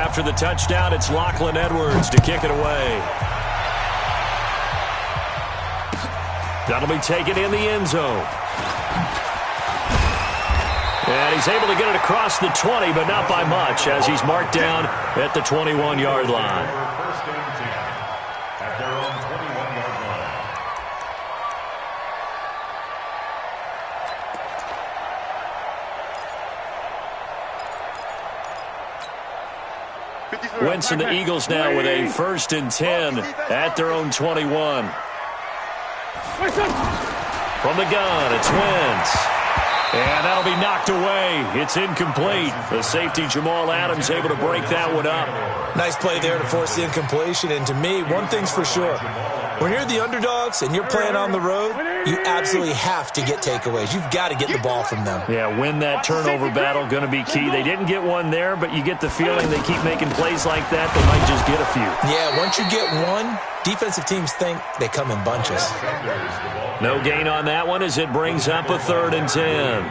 after the touchdown, it's Lachlan Edwards to kick it away. That'll be taken in the end zone. And he's able to get it across the 20, but not by much, as he's marked down at the 21-yard line. First and 10 at their own 21-yard line. Wentz and the Eagles now with a 1st and 10 at their own 21. From the gun, it's Wentz. And that'll be knocked away. It's incomplete. The safety, Jamal Adams, able to break that one up. Nice play there to force the incompletion. And to me, one thing's for sure. When you're the underdogs and you're playing on the road, you absolutely have to get takeaways. You've got to get the ball from them. Yeah, win that turnover battle, going to be key. They didn't get one there, but you get the feeling they keep making plays like that, they might just get a few. Yeah, once you get one, defensive teams think they come in bunches. No gain on that one as it brings up a 3rd and 10.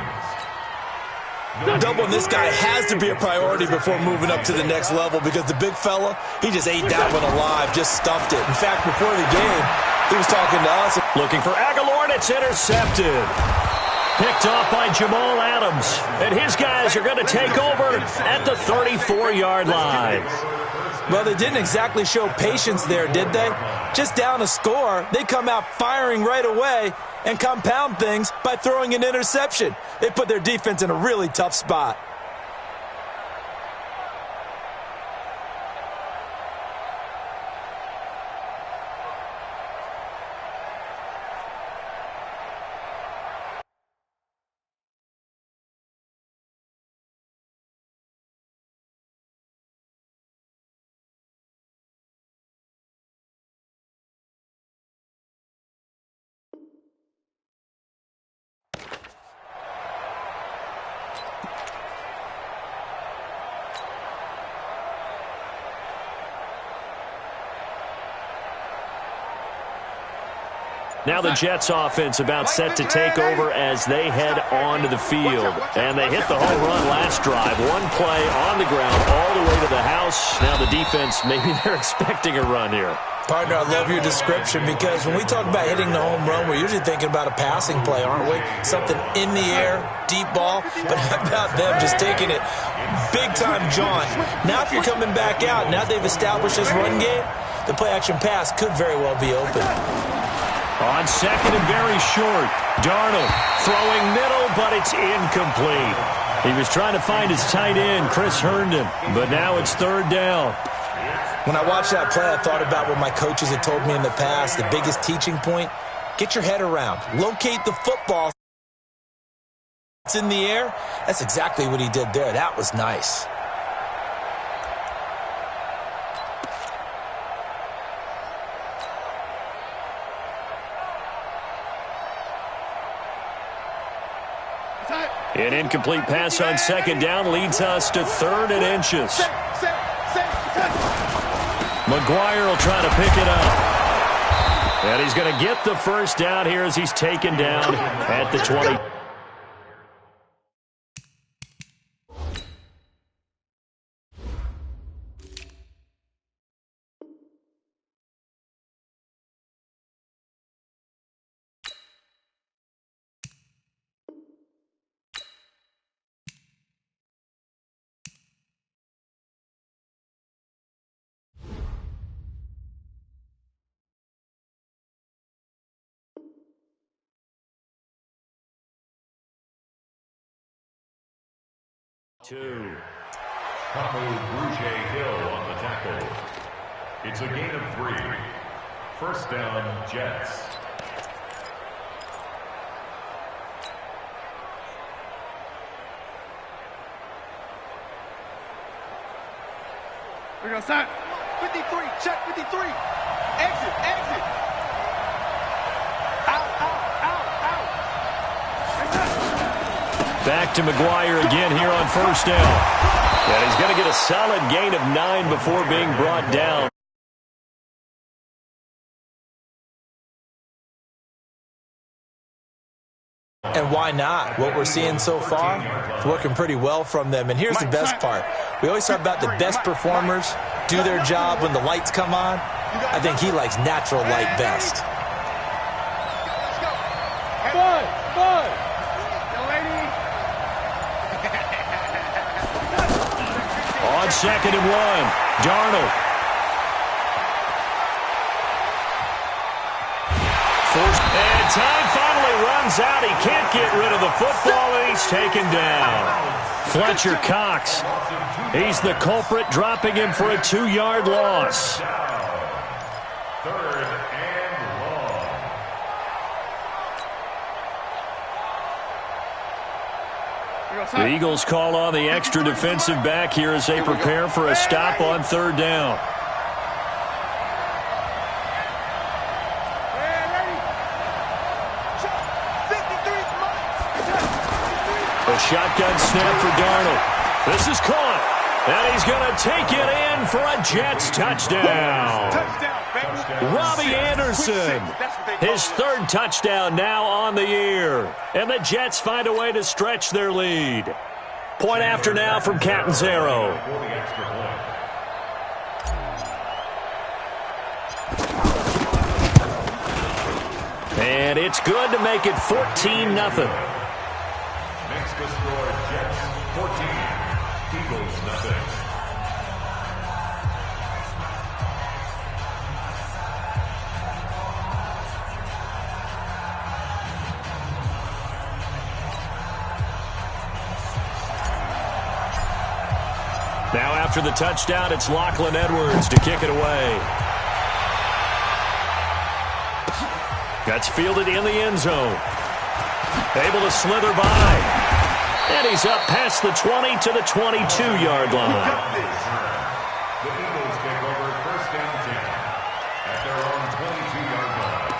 Doubling this guy has to be a priority before moving up to the next level because the big fella, he just ate that one alive, just stuffed it. In fact, before the game, he was talking to us. Looking for Aguilar, and it's intercepted. Picked off by Jamal Adams. And his guys are going to take over at the 34-yard line. Well, they didn't exactly show patience there, did they? Just down a score, they come out firing right away and compound things by throwing an interception. They put their defense in a really tough spot. Now the Jets offense about set to take over as they head onto the field. And they hit the home run last drive. One play on the ground all the way to the house. Now the defense, maybe they're expecting a run here. Partner, I love your description because when we talk about hitting the home run, we're usually thinking about a passing play, aren't we? Something in the air, deep ball. But how about them just taking it big-time jaunt? Now if you're coming back out, now they've established this run game, the play-action pass could very well be open. On second and very short, Darnold throwing middle, but it's incomplete. He was trying to find his tight end, Chris Herndon, but now it's 3rd down. When I watched that play, I thought about what my coaches had told me in the past. The biggest teaching point, get your head around. Locate the football. It's in the air. That's exactly what he did there. That was nice. An incomplete pass on 2nd down leads us to 3rd and inches. McGuire will try to pick it up. And he's going to get the 1st down here as he's taken down at the 20. Two. Kamu Hill on the tackle. It's a gain of 3. 1st down, Jets. We're going to start. 53, check 53. Exit, exit. Out, out, out, out. Back to McGuire again here on 1st down. And he's going to get a solid gain of 9 before being brought down. And why not? What we're seeing so far, it's working pretty well from them. And here's the best part. We always talk about the best performers do their job when the lights come on. I think he likes natural light best. On 2nd and 1, Darnold. And time finally runs out. He can't get rid of the football, and he's taken down. Fletcher Cox, he's the culprit, dropping him for a 2-yard loss. 3rd and long. The Eagles call on the extra defensive back here as they prepare for a stop on 3rd down. Shotgun snap for Darnold. This is caught. And he's going to take it in for a Jets touchdown. Robbie Anderson, his 3rd touchdown now on the year. And the Jets find a way to stretch their lead. Point after now from Catanzaro. And it's good to make it 14-0. Next to score, Jets 14, Eagles nothing. Now after the touchdown, it's Lachlan Edwards to kick it away. That's fielded in the end zone. Able to slither by. And he's up past the 20 to the 22-yard line. The Eagles take over 1st and 10 at their own 22-yard line.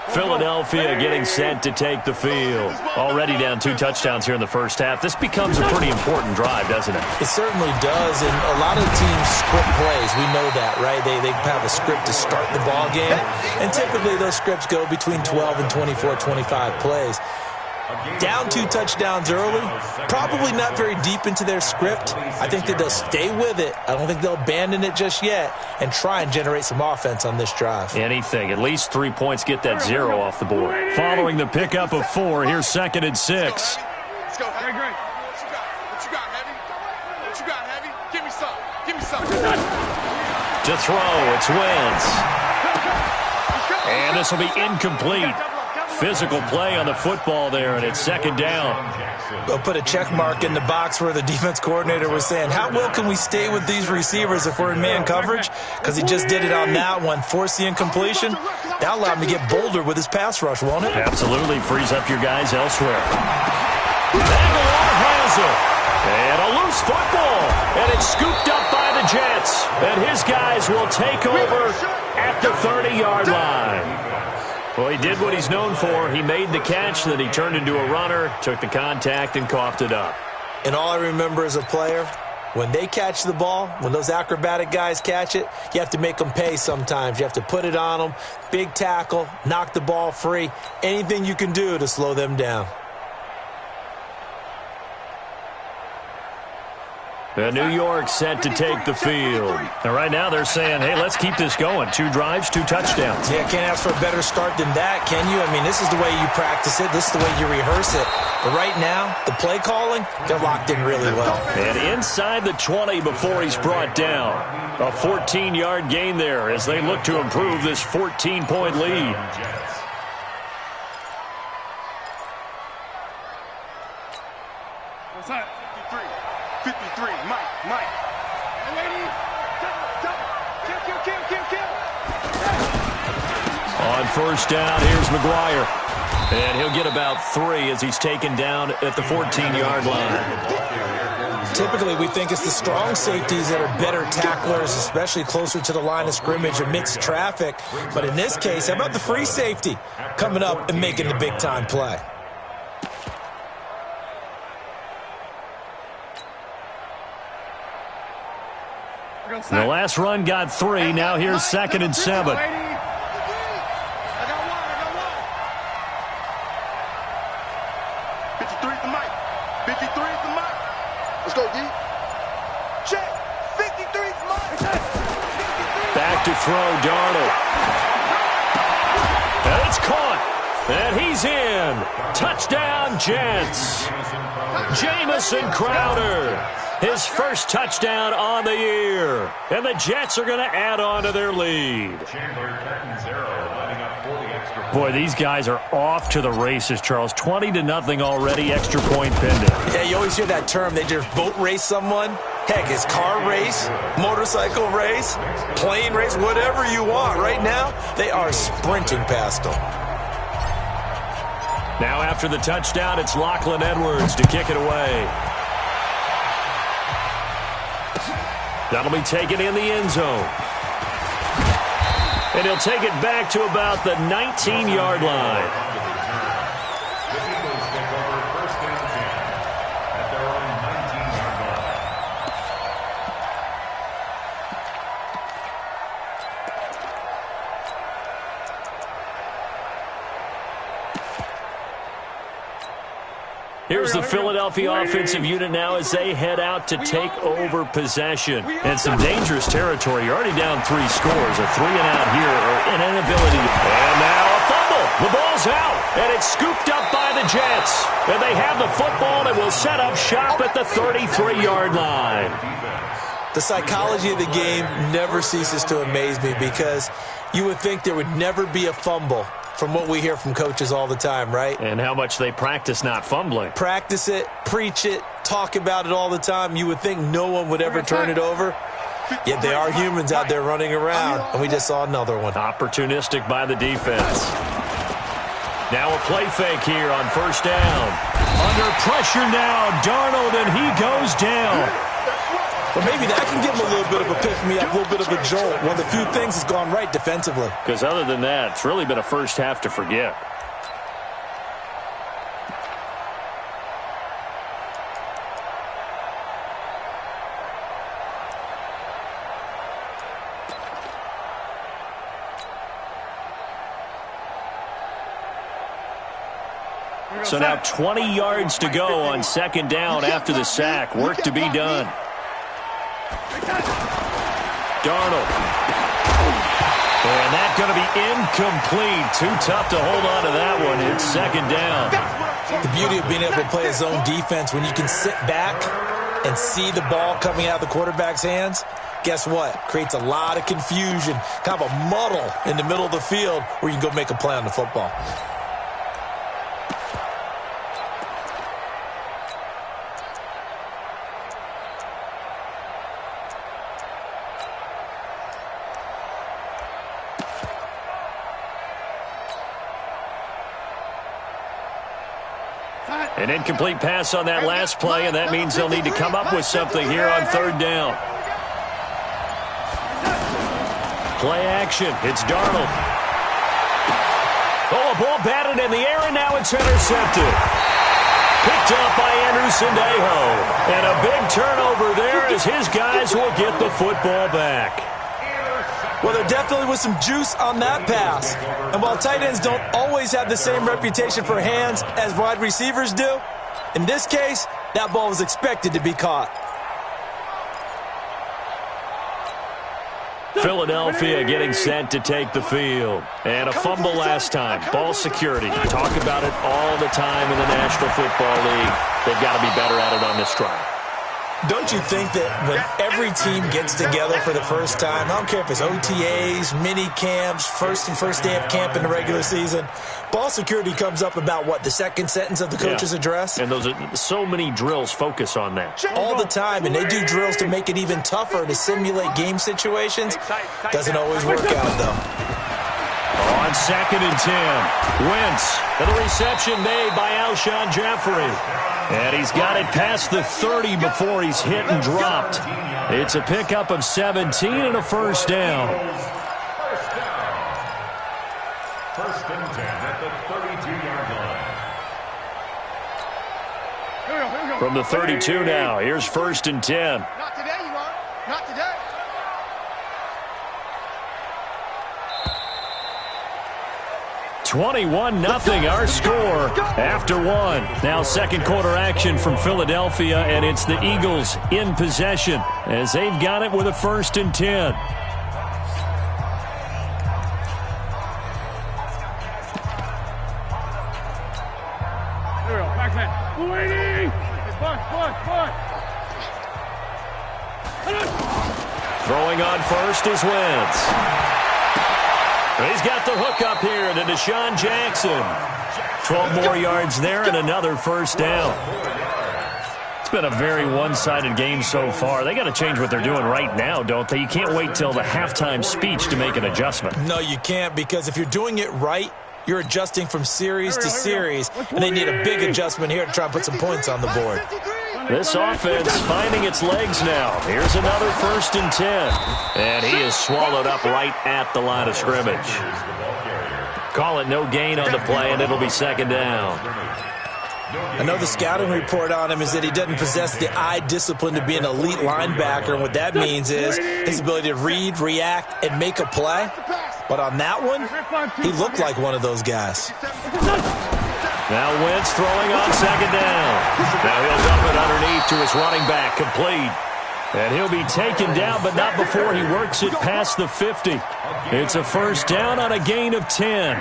Philadelphia getting set to take the field. Already down 2 touchdowns here in the first half. This becomes a pretty important drive, doesn't it? It certainly does, and a lot of teams script plays. We know that, right? They have a script to start the ball game, and typically those scripts go between 12 and 24, 25 plays. Down 2 touchdowns early, probably not very deep into their script. I think that they'll stay with it. I don't think they'll abandon it just yet and try and generate some offense on this drive. Anything. At least 3 points, get that 0 off the board. Following the pickup of 4, here's 2nd and 6. Let's go, Heavy. What you got, Heavy? What you got, Heavy? Give me some. Give me some. To throw, it's Wentz. And this will be incomplete. Physical play on the football there, and it's 2nd down. They'll put a check mark in the box where the defense coordinator was saying, how well can we stay with these receivers if we're in man coverage? Because he just did it on that one, forced the incompletion. That'll allow him to get bolder with his pass rush, won't it? Absolutely. Frees up your guys elsewhere. Aguilar has it. And a loose football. And it's scooped up by the Jets. And his guys will take over at the 30-yard line. Well, he did what he's known for. He made the catch, then he turned into a runner, took the contact, and coughed it up. And all I remember as a player, when they catch the ball, when those acrobatic guys catch it, you have to make them pay sometimes. You have to put it on them, big tackle, knock the ball free, anything you can do to slow them down. New York set to take the field. And right now they're saying, hey, let's keep this going. 2 drives, 2 touchdowns. Yeah, can't ask for a better start than that, can you? I mean, this is the way you practice it. This is the way you rehearse it. But right now, the play calling, they're locked in really well. And inside the 20 before he's brought down. A 14-yard gain there as they look to improve this 14-point lead. What's that? 53, Mike. Hey, lady, kill. On 1st down, here's McGuire. And he'll get about 3 as he's taken down at the 14-yard line. Typically, we think it's the strong safeties that are better tacklers, especially closer to the line of scrimmage amidst traffic. But in this case, how about the free safety coming up and making the big-time play? The last run got 3. Now here's 2nd and 7. I got one. 53 to Mike. 53 Let's go, D. Check. 53's mine. Back to throw, Darnold. And it's caught. And he's in. Touchdown, Jets. Jamison Crowder. His first touchdown on the year. And the Jets are going to add on to their lead. Boy, these guys are off to the races, Charles. 20-0 already, extra point pending. Yeah, you always hear that term. They just boat race someone. Heck, it's car race, motorcycle race, plane race, whatever you want. Right now, they are sprinting past them. Now after the touchdown, it's Lachlan Edwards to kick it away. That'll be taken in the end zone. And he'll take it back to about the 19-yard line. The Eagles take over first and 10 at their own 19-yard line. Here's the Philadelphia offensive unit now as they head out to take over possession. And some dangerous territory. You're already down 3 scores. A 3-and-out here or an inability. And now a fumble. The ball's out. And it's scooped up by the Jets. And they have the football and will set up shop at the 33-yard line. The psychology of the game never ceases to amaze me because you would think there would never be a fumble from what we hear from coaches all the time, right? And how much they practice not fumbling. Practice it, preach it, talk about it all the time. You would think no one would ever turn it over. Yet they are humans out there running around, and we just saw another one. Opportunistic by the defense. Now a play fake here on first down. Under pressure now, Darnold, and he goes down. Well, maybe that can give him a little bit of a pick-me-up, a little bit of a jolt. One of the few things that's gone right defensively. Because other than that, it's really been a first half to forget. So now 20 yards to go on second down after the sack. Work to be done. Darnold. And that's going to be incomplete. Too tough to hold on to that one. It's second down. The beauty of being able to play a zone defense when you can sit back and see the ball coming out of the quarterback's hands, guess what? Creates a lot of confusion, kind of a muddle in the middle of the field where you can go make a play on the football. An incomplete pass on that last play, and that means they'll need to come up with something here on third down. Play action. It's Darnold. Oh, a ball batted in the air, and now it's intercepted. Picked up by Andrew Sendejo. And a big turnover there as his guys will get the football back. Well, there definitely was some juice on that pass. And while tight ends don't always have the same reputation for hands as wide receivers do, in this case, that ball was expected to be caught. Philadelphia getting set to take the field. And a fumble last time. Ball security. Talk about it all the time in the National Football League. They've got to be better at it on this drive. Don't you think that when every team gets together for the first time, I don't care if it's OTAs, mini camps, first day of camp in the regular season, ball security comes up about what, the second sentence of the coach's address? And those are so many drills focus on that. All the time, and they do drills to make it even tougher to simulate game situations. Doesn't always work out, though. On second and 10, Wentz, and the reception made by Alshon Jeffrey. And he's got it past the 30 before he's hit and dropped. It's a pickup of 17 and a first down. First and 10 at the 32-yard line. From the 32 now, here's first and 10. Not today, you are. Not today. 21-0 our score after one. Now second quarter action from Philadelphia, and it's the Eagles in possession as they've got it with a 1st and 10. Throwing on first is Wentz. He's got the hook up here to Deshaun Jackson. 12 more yards there and another 1st down. It's been a very one-sided game so far. They got to change what they're doing right now, don't they? You can't wait till the halftime speech to make an adjustment. No, you can't, because if you're doing it right, you're adjusting from series to series, and they need a big adjustment here to try and put some points on the board. This offense finding its legs now. Here's another 1st and 10. And he is swallowed up right at the line of scrimmage. Call it no gain on the play, and it'll be 2nd down. I know the scouting report on him is that he doesn't possess the eye discipline to be an elite linebacker, and what that means is his ability to read, react, and make a play. But on that one, he looked like one of those guys. Now Wentz throwing on 2nd down. Now he'll dump it underneath to his running back, complete. And he'll be taken down, but not before he works it past the 50. It's a 1st down on a gain of 10.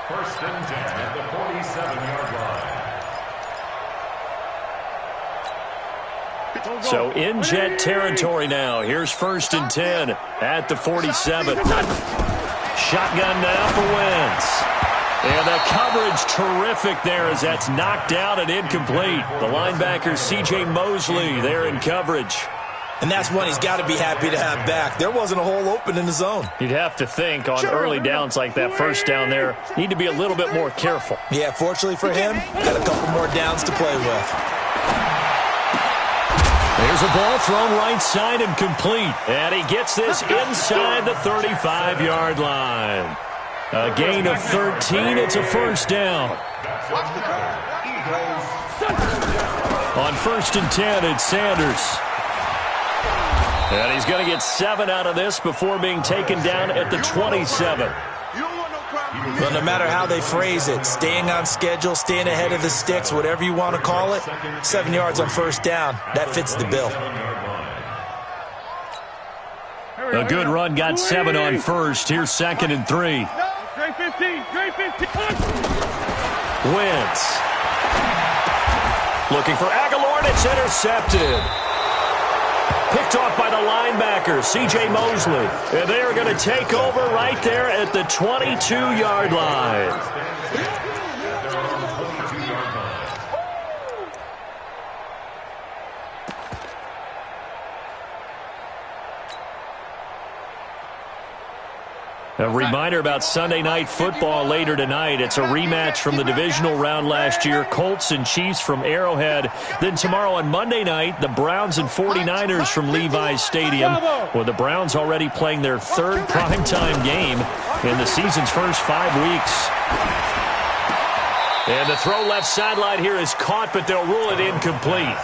First and 10 at the 47-yard line. So in Jet territory now. Here's 1st and 10 at the 47. Shotgun now for Wentz. And the coverage terrific there as that's knocked down and incomplete. The linebacker C.J. Mosley there in coverage. And that's one he's got to be happy to have back. There wasn't a hole open in the zone. You'd have to think on early downs like that 1st down there, need to be a little bit more careful. Yeah, fortunately for him, got a couple more downs to play with. There's a ball thrown right side and complete. And he gets this inside the 35-yard line. A gain of 13. It's a 1st down. On 1st and 10, it's Sanders. And he's going to get 7 out of this before being taken down at the 27. Well, no matter how they phrase it, staying on schedule, staying ahead of the sticks, whatever you want to call it, 7 yards on 1st down, that fits the bill. A good run got 7 on 1st. Here's 2nd and 3. Wentz. Looking for Aguilar, and it's intercepted. Picked off by the linebacker, C.J. Mosley. And they are going to take over right there at the 22-yard line. A reminder about Sunday Night Football later tonight. It's a rematch from the divisional round last year. Colts and Chiefs from Arrowhead. Then tomorrow on Monday night, the Browns and 49ers from Levi's Stadium. With the Browns already playing their 3rd primetime game in the season's first 5 weeks. And the throw left sideline here is caught, but they'll rule it incomplete.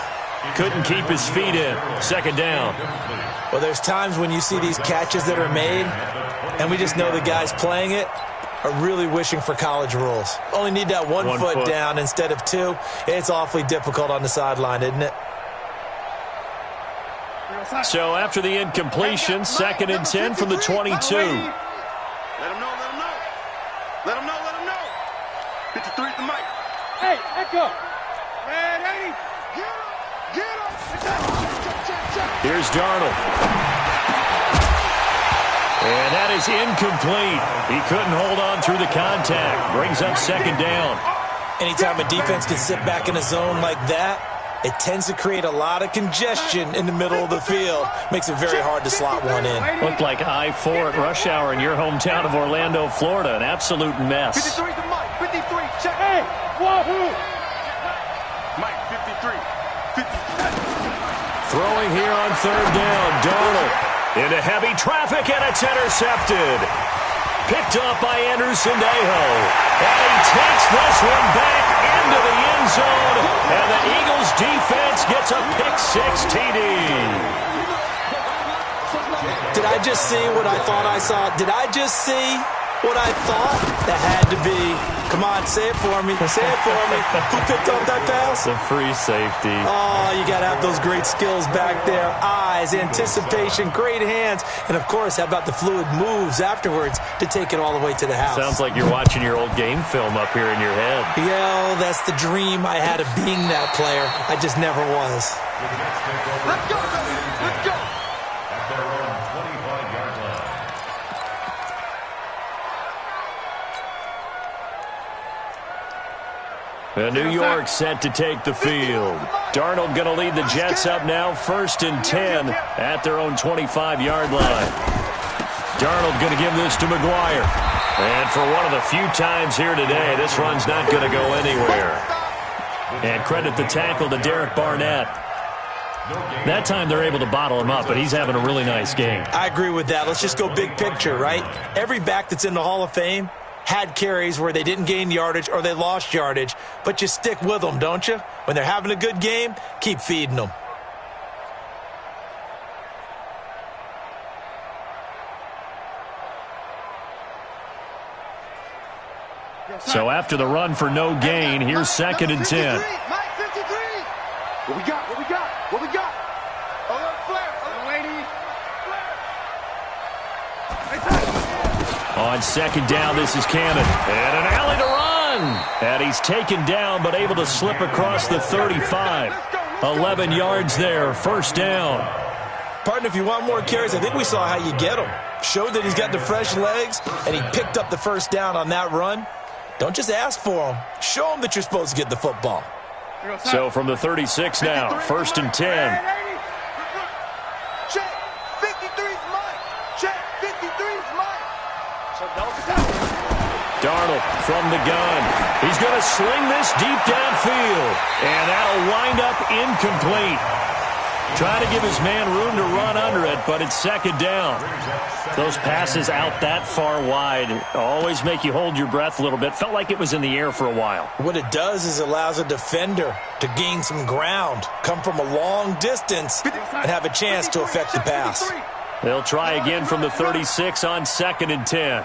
Couldn't keep his feet in. 2nd down. Well, there's times when you see these catches that are made, and we just know the guys playing it are really wishing for college rules. Only need that one foot down instead of 2. It's awfully difficult on the sideline, isn't it? So after the incompletion, 2nd and 10 from the 22. Let him know, let him know. Let him know, let him know. 53 at the mic. Hey, echo. Red 80. Get up. Here's Darnold. And that is incomplete. He couldn't hold on through the contact. Brings up 2nd down. Anytime a defense can sit back in a zone like that, it tends to create a lot of congestion in the middle of the field. Makes it very hard to slot one in. Looked like I-4 at rush hour in your hometown of Orlando, Florida. An absolute mess. 53 to Mike. 53. Check. Hey, wahoo. Mike, 53. 53. Throwing here on 3rd down. Darnold into heavy traffic, and it's intercepted. Picked up by Anderson Dejo. And he takes this one back into the end zone. And the Eagles defense gets a pick 6 TD. Did I just see what I thought I saw? Did I just see what I thought? That had to be. Come on, say it for me. Say it for me. Who picked up that pass? The free safety. Oh, you got to have those great skills back there. Eyes, anticipation, great hands. And, of course, how about the fluid moves afterwards to take it all the way to the house? Sounds like you're watching your old game film up here in your head. Yeah, that's the dream I had of being that player. I just never was. Let's go, let's go. At their own 25-yard line. New York set to take the field. Darnold going to lead the Jets up now, 1st and 10 at their own 25-yard line. Darnold going to give this to McGuire. And for one of the few times here today, this run's not going to go anywhere. And credit the tackle to Derek Barnett. That time they're able to bottle him up, but he's having a really nice game. I agree with that. Let's just go big picture, right? Every back that's in the Hall of Fame had carries where they didn't gain yardage or they lost yardage, but you stick with them, don't you? When they're having a good game, keep feeding them. So after the run for no gain, here's 2nd and 10. Mike 53. What we got? What we got? What we got? Flare. Lady. On 2nd down, this is Cannon. And an alley to run. And he's taken down, but able to slip across the 35. 11 yards there, 1st down. Partner, if you want more carries, I think we saw how you get them. Showed that he's got the fresh legs, and he picked up the 1st down on that run. Don't just ask for them. Show them that you're supposed to get the football. So from the 36 now, 1st and 10. Check. 53's Mike. Check. 53's Mike. Darnold from the gun. He's going to sling this deep downfield. And that'll wind up incomplete. Trying to give his man room to run under it, but it's 2nd down. Those passes out that far wide always make you hold your breath a little bit. Felt like it was in the air for a while. What it does is allows a defender to gain some ground, come from a long distance, and have a chance to affect the pass. They'll try again from the 36 on 2nd and 10.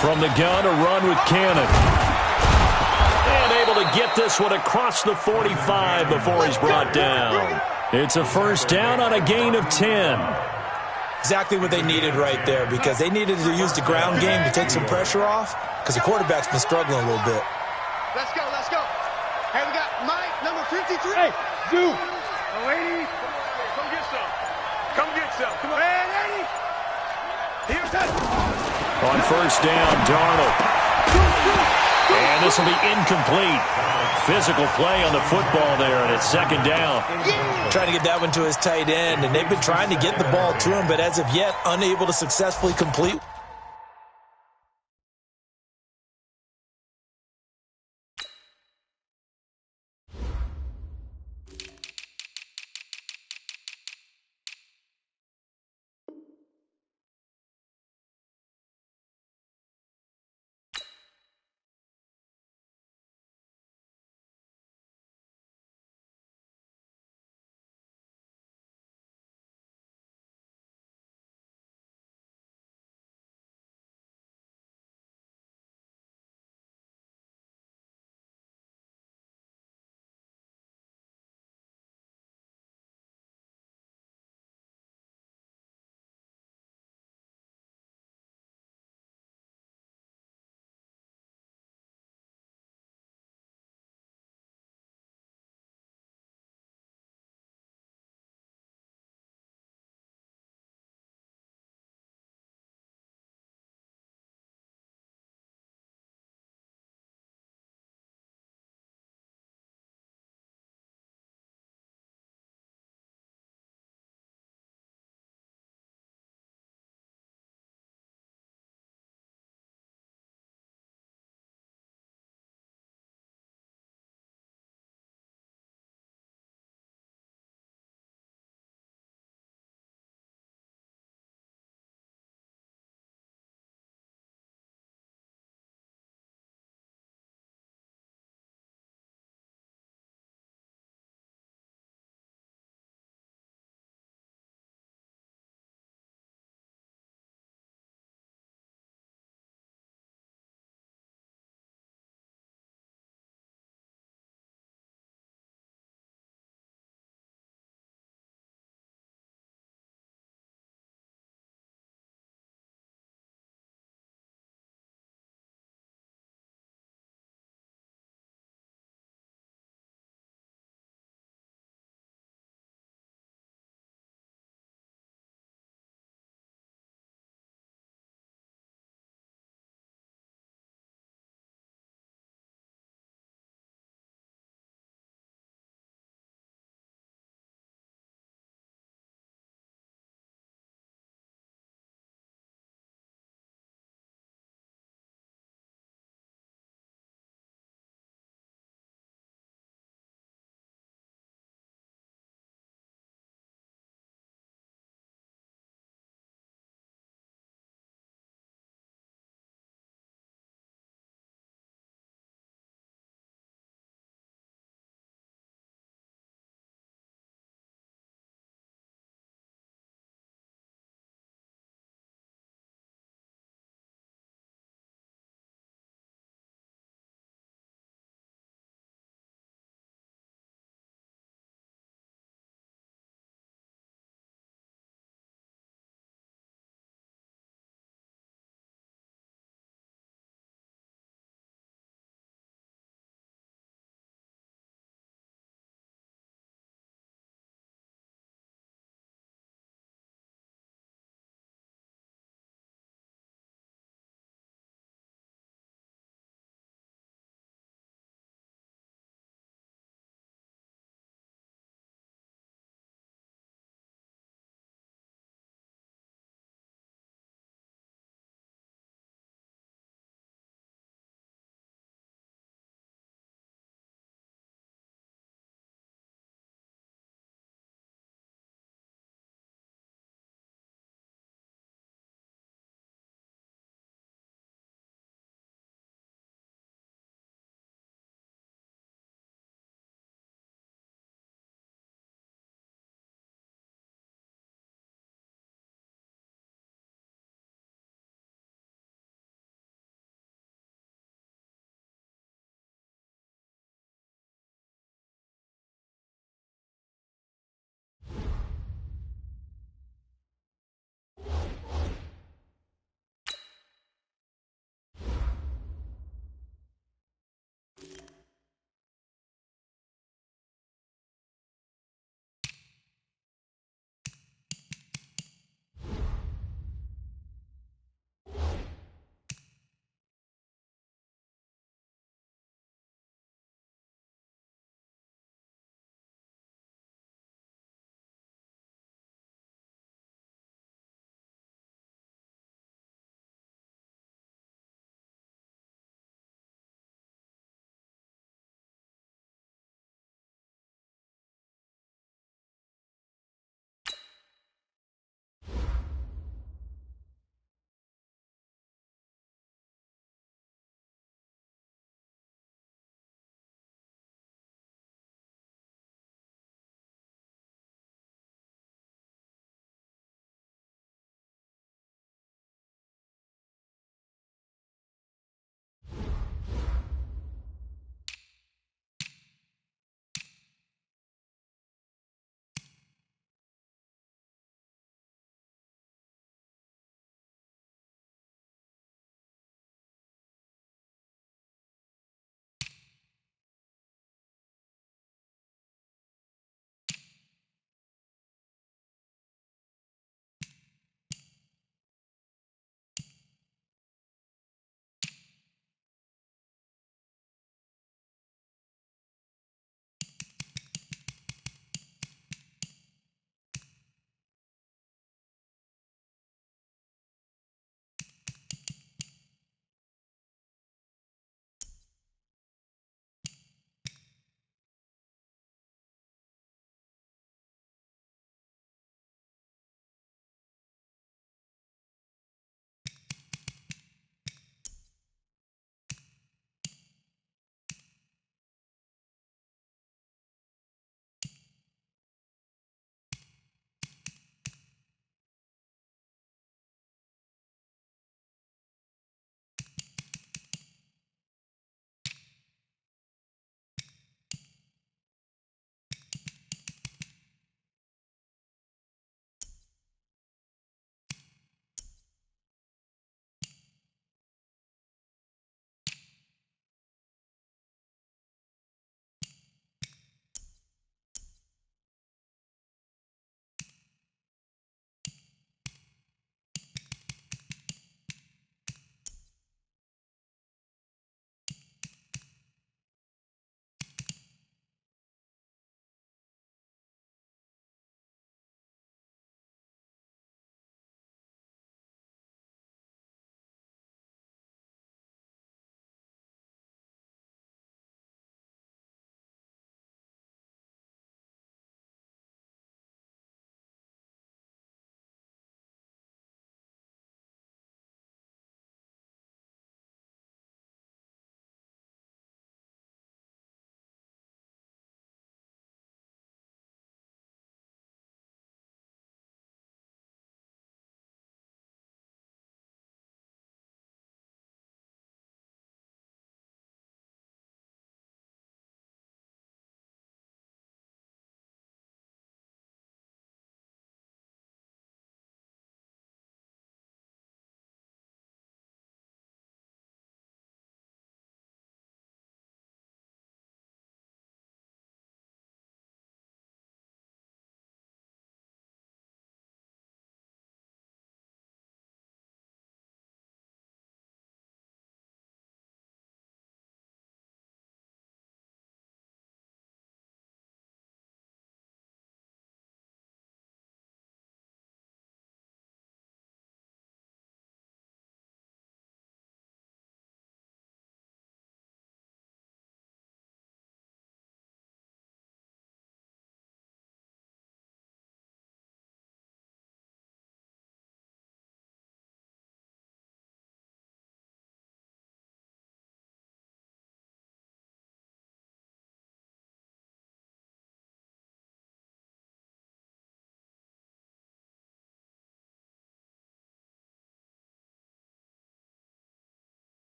From the gun, a run with Cannon. And able to get this one across the 45 before he's brought down. It's a 1st down on a gain of 10. Exactly what they needed right there, because they needed to use the ground game to take some pressure off, because the quarterback's been struggling a little bit. Let's go. Hey, we got Mike, number 53. Hey, Zoo. Lady. Come get some. Come on. Hey, lady. Here's that. On 1st down, Darnold. And this will be incomplete. Physical play on the football there, and it's 2nd down. Trying to get that one to his tight end, and they've been trying to get the ball to him, but as of yet, unable to successfully complete.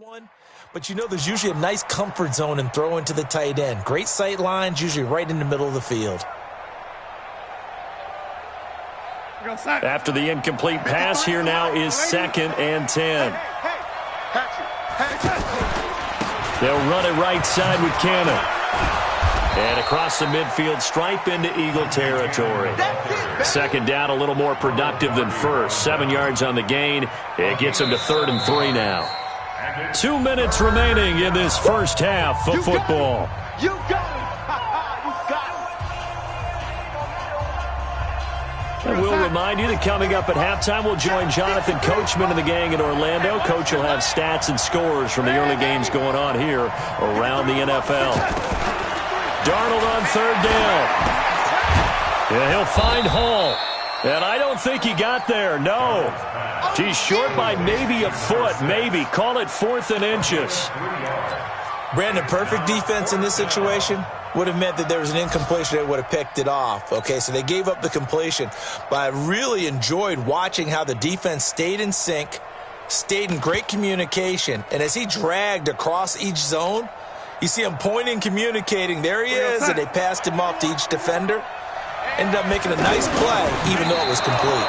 one, but you know there's usually a nice comfort zone in throwing to the tight end. Great sight lines, usually right in the middle of the field. After the incomplete pass, here now is 2nd and 10. They'll run it right side with Cannon. And across the midfield stripe into Eagle territory. 2nd down, a little more productive than first. 7 yards on the gain. It gets them to 3rd and 3 now. 2 minutes remaining in this first half of football. You got it. And we'll remind you that coming up at halftime, we'll join Jonathan Coachman and the gang in Orlando. Coach will have stats and scores from the early games going on here around the NFL. Darnold on 3rd down. Yeah, he'll find Hall. And I don't think he got there, no. He's short by maybe a foot, maybe. Call it 4th and inches. Brandon, perfect defense in this situation would have meant that there was an incompletion that would have picked it off. Okay, so they gave up the completion. But I really enjoyed watching how the defense stayed in sync, stayed in great communication, and as he dragged across each zone, you see him pointing, communicating. There he is, and they passed him off to each defender. Ended up making a nice play, even though it was complete.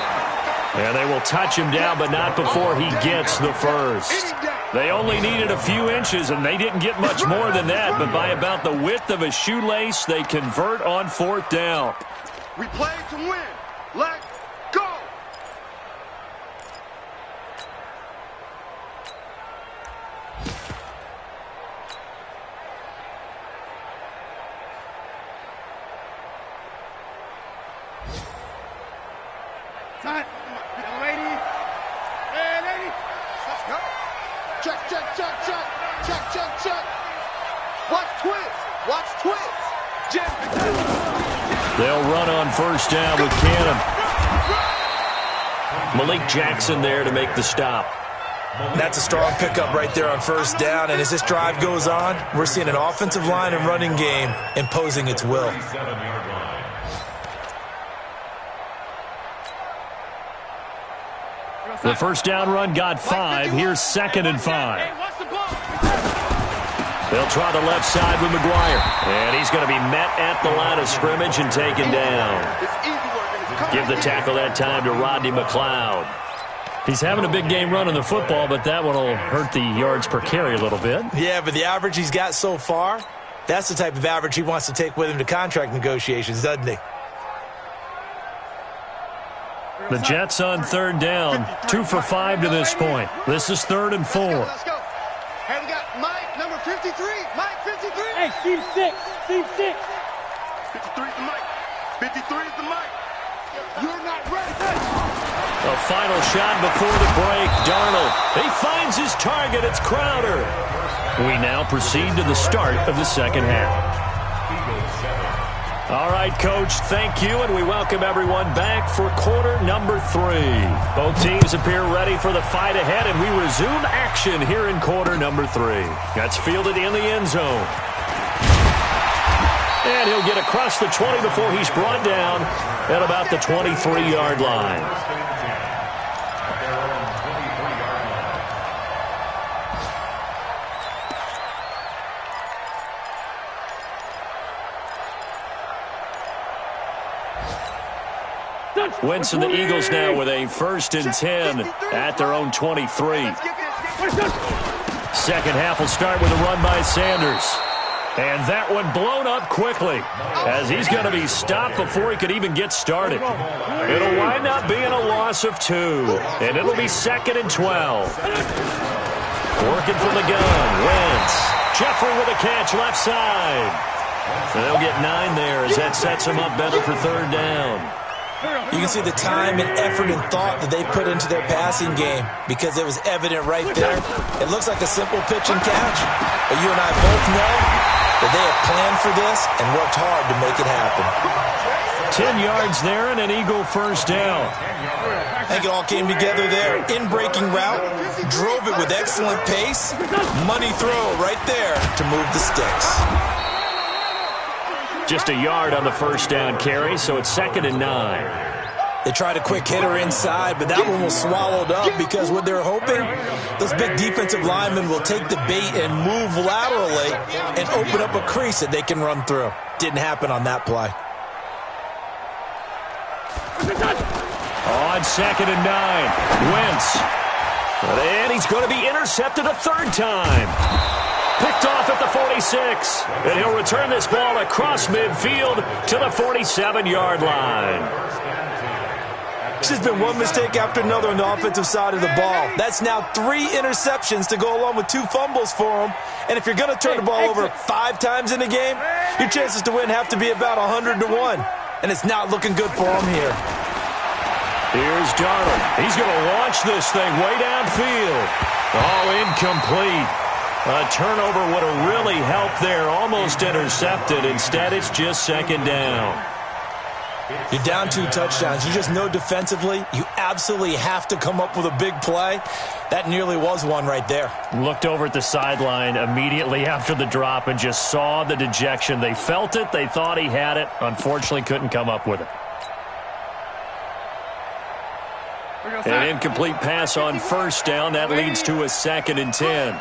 And they will touch him down, but not before he gets the first. They only needed a few inches, and they didn't get much more than that. But by about the width of a shoelace, they convert on 4th down. We play to win. Let's go. Time. Lady. Hey, lady. Let's go. Check, check, check, check. Check, check, check. Watch twins. Watch twins. Jim. They'll run on 1st down with Cannon. Malik Jackson there to make the stop. That's a strong pickup right there on 1st down. And as this drive goes on, we're seeing an offensive line and running game imposing its will. The 1st down run got 5. Here's 2nd and 5. They'll try the left side with McGuire. And he's going to be met at the line of scrimmage and taken down. Give the tackle that time to Rodney McLeod. He's having a big game running the football, but that one will hurt the yards per carry a little bit. Yeah, but the average he's got so far, that's the type of average he wants to take with him to contract negotiations, doesn't he? The Jets on 3rd down. 2 for 5 to this point. This is 3rd and 4. Let's go. Hey, we got Mike, number 53. Mike, 53. Hey, Steve 6. Steve 6. 53 is the Mike. 53 is the Mike. You're not ready. A final shot before the break. Darnold. He finds his target. It's Crowder. We now proceed to the start of the 2nd half. All right, Coach, thank you, and we welcome everyone back for quarter number 3. Both teams appear ready for the fight ahead, and we resume action here in quarter number 3. That's fielded in the end zone. And he'll get across the 20 before he's brought down at about the 23-yard line. Wentz and the Eagles now with a 1st and 10 at their own 23. 2nd half will start with a run by Sanders. And that one blown up quickly as he's going to be stopped before he could even get started. It'll wind up being a loss of 2. And it'll be 2nd and 12. Working from the gun. Wentz. Jeffrey with a catch left side. And they'll get 9 there as that sets him up better for 3rd down. You can see the time and effort and thought that they put into their passing game because it was evident right there. It looks like a simple pitch and catch, but you and I both know that they have planned for this and worked hard to make it happen. 10 yards there and an Eagle 1st down. I think it all came together there. In-breaking route, drove it with excellent pace. Money throw right there to move the sticks. Just a yard on the 1st down carry, so it's 2nd and 9. They tried a quick hitter inside, but that one was swallowed up because what they're hoping, those big defensive linemen will take the bait and move laterally and open up a crease that they can run through. Didn't happen on that play. On 2nd and 9, Wentz. And he's going to be intercepted a third time. Picked off at the 46. And he'll return this ball across midfield to the 47-yard line. It's just been one mistake after another on the offensive side of the ball. That's now 3 interceptions to go along with 2 fumbles for him. And if you're going to turn the ball over 5 times in a game, your chances to win have to be about 100 to 1. And it's not looking good for him here. Here's Darnold. He's going to launch this thing way downfield. Oh, incomplete. A turnover would have really helped there. Almost intercepted. Instead, it's just 2nd down. You're down 2 touchdowns. You just know defensively you absolutely have to come up with a big play. That nearly was one right there. Looked over at the sideline immediately after the drop and just saw the dejection. They felt it. They thought he had it. Unfortunately, couldn't come up with it. An incomplete pass on 1st down. That leads to a 2nd and 10.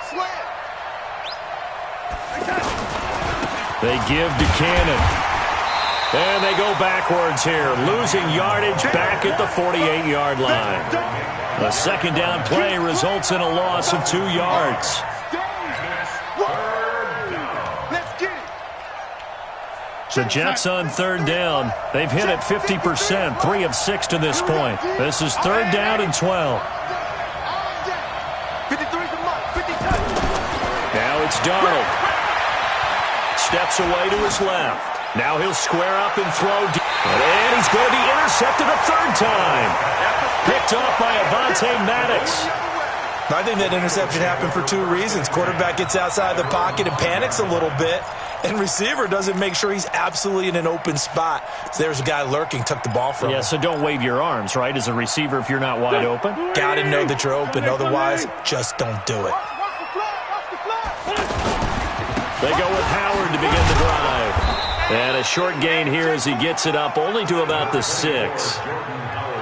They give to Cannon. And they go backwards here, losing yardage back at the 48-yard line. A 2nd down play results in a loss of 2 yards. The Jets on 3rd down. They've hit it 50%, 3 of 6 to this point. This is 3rd down and 12. Now it's Darnold. Steps away to his left. Now he'll square up and throw. And he's going to be intercepted a 3rd time. Picked off by Avonte Maddox. I think that interception happened for 2 reasons. Quarterback gets outside the pocket and panics a little bit. And receiver doesn't make sure he's absolutely in an open spot. So there's a guy lurking, took the ball from him. Yeah, so don't wave your arms, right, as a receiver if you're not wide open. Got to know that you're open. Otherwise, just don't do it. They go with Howard to begin the drive. And a short gain here as he gets it up only to about the 6.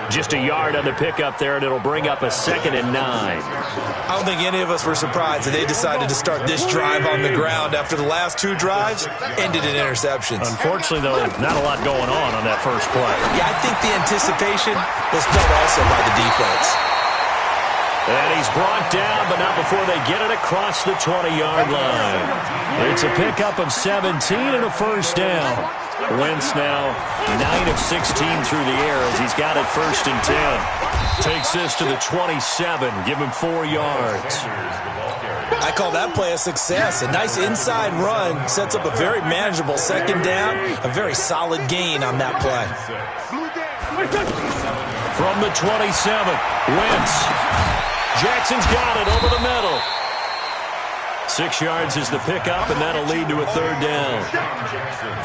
Just a yard on the pickup there, and it'll bring up a 2nd and 9. I don't think any of us were surprised that they decided to start this drive on the ground after the last 2 drives ended in interceptions. Unfortunately, though, not a lot going on that first play. Yeah, I think the anticipation was felt also by the defense. And he's brought down, but not before they get it across the 20-yard line. It's a pickup of 17 and a 1st down. Wentz now 9 of 16 through the air as he's got it 1st and 10. Takes this to the 27, give him 4 yards. I call that play a success. A nice inside run sets up a very manageable 2nd down, a very solid gain on that play. From the 27, Wentz. Jackson's got it over the middle. 6 yards is the pickup, and that'll lead to a 3rd down.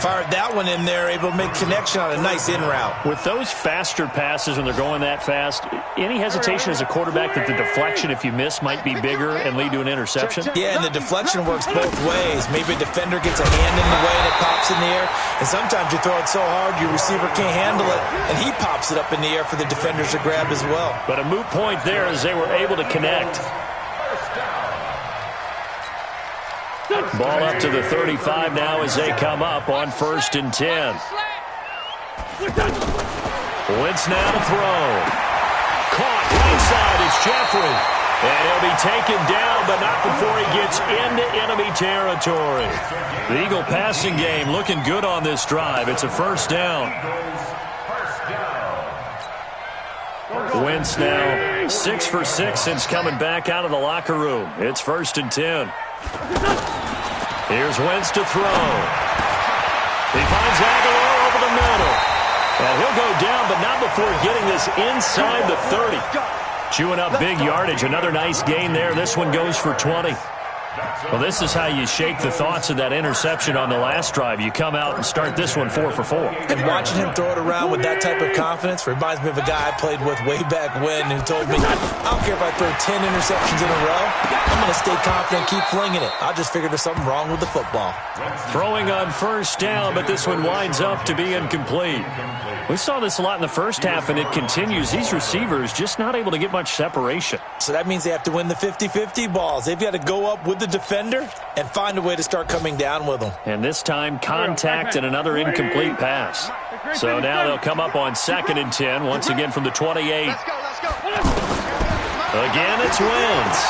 Fired that one in there, able to make connection on a nice in route. With those faster passes when they're going that fast, any hesitation as a quarterback that the deflection, if you miss, might be bigger and lead to an interception? Yeah, and the deflection works both ways. Maybe a defender gets a hand in the way and it pops in the air, and sometimes you throw it so hard your receiver can't handle it, and he pops it up in the air for the defenders to grab as well. But a moot point there as they were able to connect. Ball up to the 35 now as they come up on 1st and 10. Wentz now to throw. Caught right side is Jeffrey. And he'll be taken down, but not before he gets into enemy territory. The Eagle passing game looking good on this drive. It's a 1st down. Wentz now 6 for 6 since coming back out of the locker room. It's 1st and 10. Here's Wentz to throw. He finds Aguilar over the middle. And he'll go down, but not before getting this inside the 30. Chewing up big yardage. Another nice gain there. This one goes for 20. Well, this is how you shake the thoughts of that interception on the last drive. You come out and start this one 4 for 4. And watching him throw it around with that type of confidence reminds me of a guy I played with way back when who told me, I don't care if I throw 10 interceptions in a row. I'm going to stay confident, keep flinging it. I just figured there's something wrong with the football. Throwing on first down, but this one winds up to be incomplete. We saw this a lot in the first half, and it continues. These receivers just not able to get much separation. So that means they have to win the 50-50 balls. They've got to go up with the defender and find a way to start coming down with them. And this time, contact and another incomplete pass. So now they'll come up on 2nd and 10, once again from the 28. Again, it's Wentz.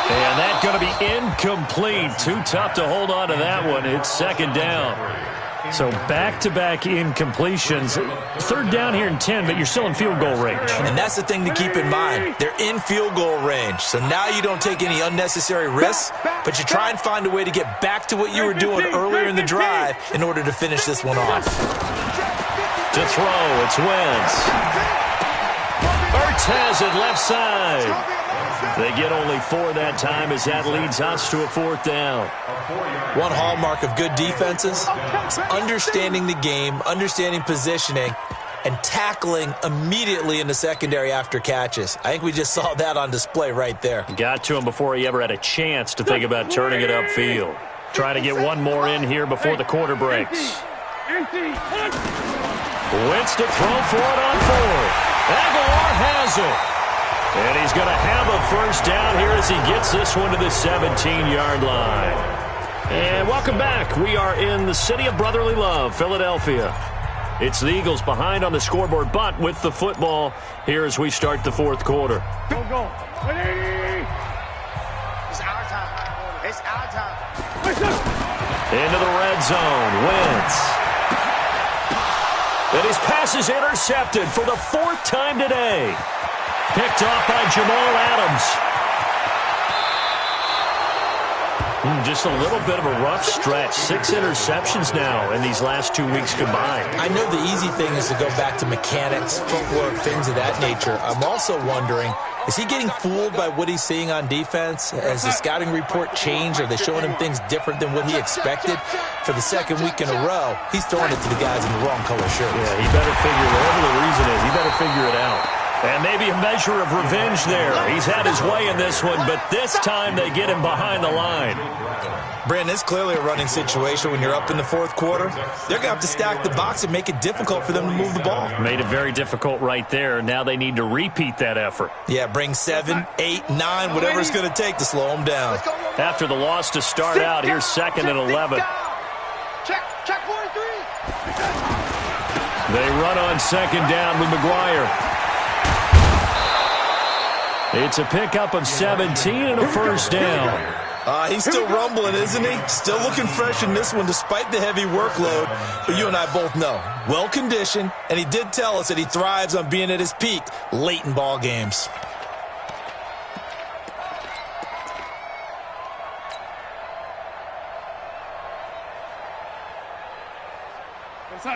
And that's going to be incomplete. Too tough to hold on to that one. It's 2nd down. So back-to-back incompletions. 3rd down here and 10, but you're still in field goal range. And that's the thing to keep in mind. They're in field goal range. So now you don't take any unnecessary risks, but you try and find a way to get back to what you were doing earlier in the drive in order to finish this one off. To throw, it's Wentz. Ertz has it left side. They get only 4 that time as that leads us to a 4th down. One hallmark of good defenses is understanding the game, understanding positioning, and tackling immediately in the secondary after catches. I think we just saw that on display right there. Got to him before he ever had a chance to think about turning it upfield. Trying to get one more in here before the quarter breaks. Wentz to throw for it on 4th. Aguilar has it. And he's going to have a first down here as he gets this one to the 17-yard line. And welcome back. We are in the city of brotherly love, Philadelphia. It's the Eagles behind on the scoreboard, but with the football here as we start the 4th quarter. Go, go. It's our time. It's our time. Into the red zone. Wentz. And his pass is intercepted for the 4th time today. Picked off by Jamal Adams. Just a little bit of a rough stretch. 6 interceptions now in these last 2 weeks combined. I know the easy thing is to go back to mechanics, footwork, things of that nature. I'm also wondering, is he getting fooled by what he's seeing on defense? Has the scouting report changed? Are they showing him things different than what he expected? For the 2nd week in a row, he's throwing it to the guys in the wrong color shirts. Yeah, he better figure, whatever the reason is, he better figure it out. And maybe a measure of revenge there. He's had his way in this one, but this time they get him behind the line. Brandon, it's clearly a running situation when you're up in the 4th quarter. They're going to have to stack the box and make it difficult for them to move the ball. Made it very difficult right there. Now they need to repeat that effort. Yeah, bring 7, 8, 9, whatever it's going to take to slow them down. After the loss to start out, here's 2nd and 11. Check 43. They run on 2nd down with McGuire. It's a pickup of 17 and a first down. He's still rumbling, isn't he? Still looking fresh in this one despite the heavy workload. But you and I both know, well-conditioned, and he did tell us that he thrives on being at his peak late in ball games.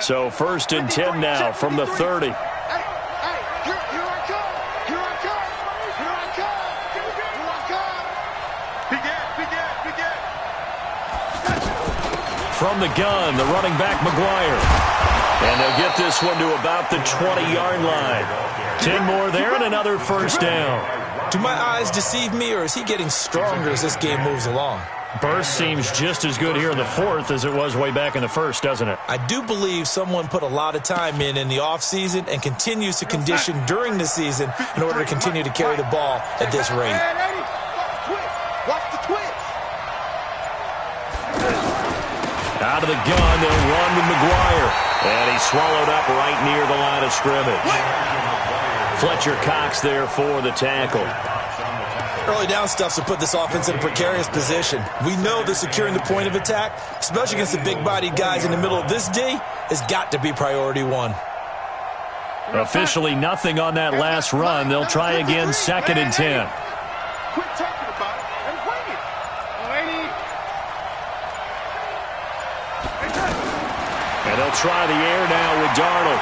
So 1st and 10 now from the 30. From the gun, the running back, McGuire. And they'll get this one to about the 20-yard line. 10 more there and another first down. Do my eyes deceive me, or is he getting stronger as this game moves along? Burst seems just as good here in the 4th as it was way back in the 1st, doesn't it? I do believe someone put a lot of time in the offseason and continues to condition during the season in order to continue to carry the ball at this rate. Watch the twist. Out of the gun, they'll run with McGuire. And he's swallowed up right near the line of scrimmage. Fletcher Cox there for the tackle. Early down stuffs will put this offense in a precarious position. We know that securing the point of attack, especially against the big-bodied guys in the middle of this D, has got to be priority 1. Officially nothing on that last run. They'll try again 2nd and 10. Quit talking about it and bring it. And they'll try the air now with Darnold.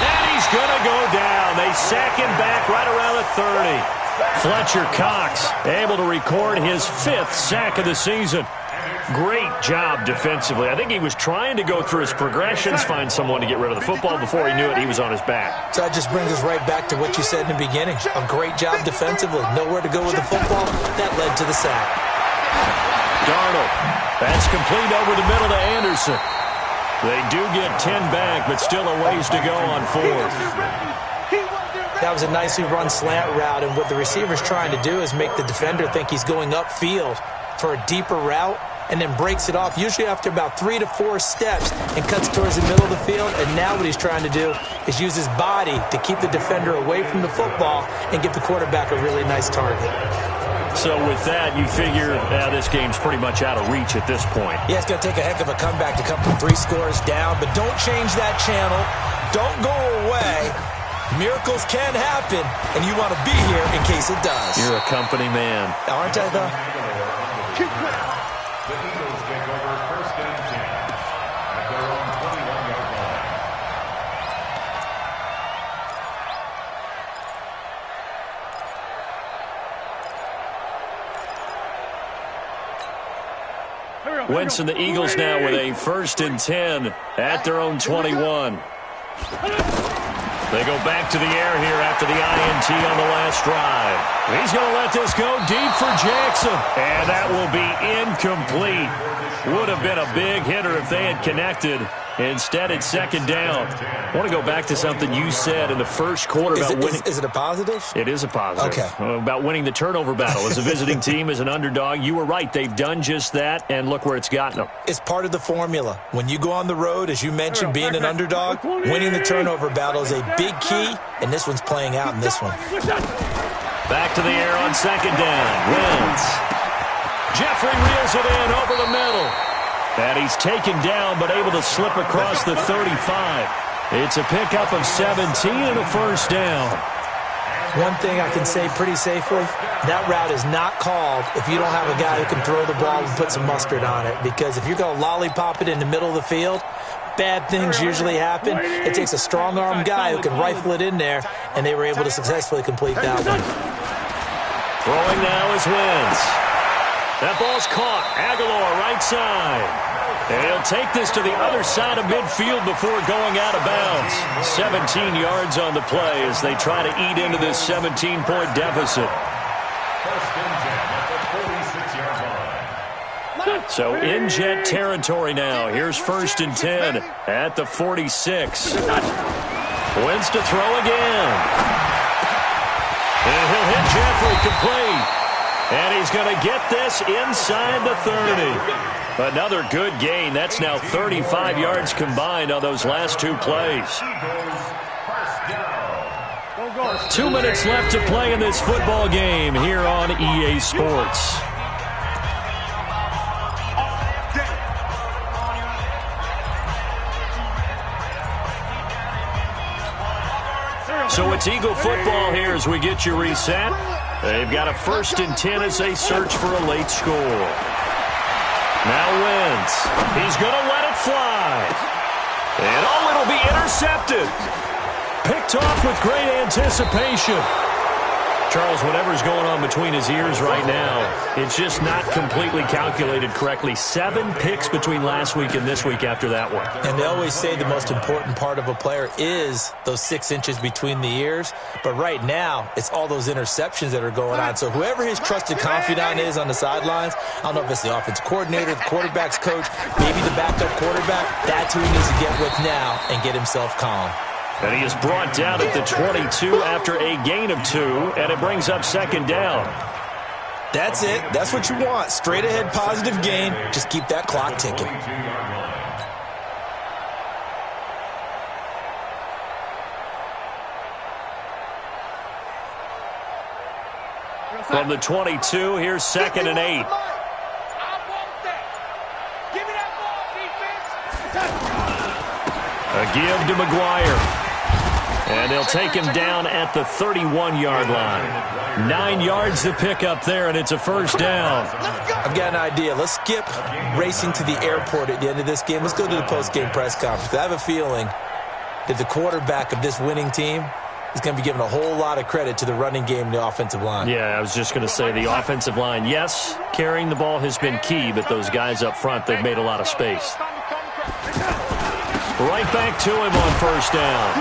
And he's going to go down. They sack him back right around the 30. Fletcher Cox able to record his 5th sack of the season. Great job defensively. I think he was trying to go through his progressions, find someone to get rid of the football. Before he knew it, he was on his back. So that just brings us right back to what you said in the beginning. A great job defensively. Nowhere to go with the football. That led to the sack. Darnold. That's complete over the middle to Anderson. They do get 10 back, but still a ways to go on 4th. That was a nicely run slant route, and what the receiver's trying to do is make the defender think he's going upfield for a deeper route, and then breaks it off, usually after about 3 to 4 steps, and cuts towards the middle of the field. And now what he's trying to do is use his body to keep the defender away from the football and give the quarterback a really nice target. So with that, you figure this game's pretty much out of reach at this point. Yeah, it's going to take a heck of a comeback to come from 3 scores down, but don't change that channel. Don't go away. Miracles can happen, and you want to be here in case it does. You're a company man. Aren't I, though? The Eagles take over 1st and 10 at their own 21-yard line. Wentz and the Eagles now with a 1st and 10 at their own 21. They go back to the air here after the INT on the last drive. He's going to let this go deep for Jackson. And that will be incomplete. Would have been a big hitter if they had connected. Instead, it's 2nd down. I want to go back to something you said in the first quarter about winning. Is it a positive? It is a positive. Okay. About winning the turnover battle. As a visiting team, as an underdog, you were right. They've done just that, and look where it's gotten them. It's part of the formula. When you go on the road, as you mentioned, being an underdog, winning the turnover battle is a big key, and this one's playing out in this one. Back to the air on 2nd down. Wentz. Jeffrey reels it in over the middle. And he's taken down, but able to slip across the 35. It's a pickup of 17 and a 1st down. One thing I can say pretty safely, that route is not called if you don't have a guy who can throw the ball and put some mustard on it. Because if you're going to lollipop it in the middle of the field, bad things usually happen. It takes a strong-arm guy who can rifle it in there, and they were able to successfully complete that one. Throwing now is Wentz. That ball's caught. Aguilar right side. And he'll take this to the other side of midfield before going out of bounds. 17 yards on the play as they try to eat into this 17-point deficit. 1st and 10 at the 46-yard line. So in Jet territory now. Here's 1st and 10 at the 46. Wentz to throw again. And he'll hit Jeffrey complete. And he's going to get this inside the 30. Another good gain. That's now 35 yards combined on those last 2 plays. 2 minutes left to play in this football game here on EA Sports. So it's Eagle football here as we get you reset. They've got a 1st and 10 as they search for a late score. Now Wentz. He's going to let it fly. And it'll be intercepted. Picked off with great anticipation. Charles, whatever's going on between his ears right now, it's just not completely calculated correctly. 7 picks between last week and this week after that one. And they always say the most important part of a player is those 6 inches between the ears. But right now, it's all those interceptions that are going on. So whoever his trusted confidant is on the sidelines, I don't know if it's the offensive coordinator, the quarterback's coach, maybe the backup quarterback, that's who he needs to get with now and get himself calm. And he is brought down at the 22 after a gain of 2, and it brings up 2nd down. That's it. That's what you want. Straight ahead positive gain. Just keep that clock ticking. From the 22, here's 2nd and 8. A give to McGuire. And they'll take him down at the 31-yard line. 9 yards to pick up there, and it's a 1st down. I've got an idea. Let's skip racing to the airport at the end of this game. Let's go to the post-game press conference. I have a feeling that the quarterback of this winning team is going to be given a whole lot of credit to the running game and the offensive line. Yeah, I was just going to say the offensive line, yes, carrying the ball has been key, but those guys up front, they've made a lot of space. Right back to him on first down.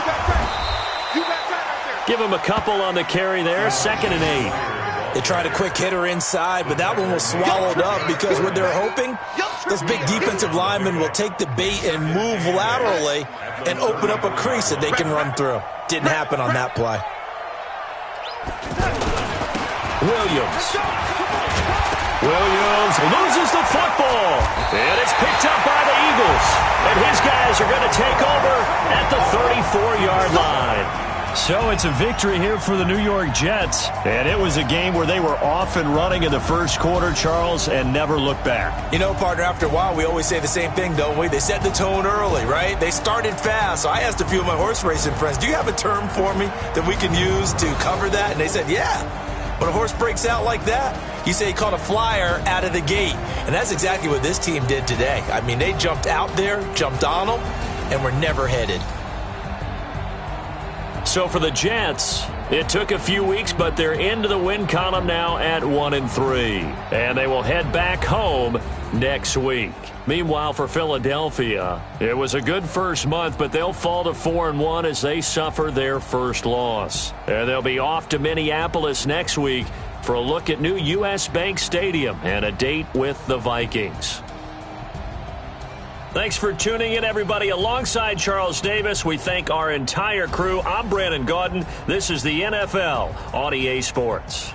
Give him a couple on the carry there, 2nd and 8. They tried a quick hitter inside, but that one was swallowed up because what they're hoping, those big defensive linemen will take the bait and move laterally and open up a crease that they can run through. Didn't happen on that play. Williams loses the football, and it's picked up by the Eagles. And his guys are going to take over at the 34-yard line. So it's a victory here for the New York Jets. And it was a game where they were off and running in the first quarter, Charles, and never looked back. You know, partner, after a while, we always say the same thing, don't we? They set the tone early, right? They started fast. So I asked a few of my horse racing friends, do you have a term for me that we can use to cover that? And they said, yeah. When a horse breaks out like that, you say he caught a flyer out of the gate. And that's exactly what this team did today. I mean, they jumped out there, jumped on them, and were never headed. So for the Jets, it took a few weeks, but they're into the win column now at 1-3. And they will head back home next week. Meanwhile, for Philadelphia, it was a good first month, but they'll fall to 4-1 as they suffer their first loss. And they'll be off to Minneapolis next week for a look at new U.S. Bank Stadium and a date with the Vikings. Thanks for tuning in, everybody. Alongside Charles Davis, we thank our entire crew. I'm Brandon Gaudin. This is the NFL on EA Sports.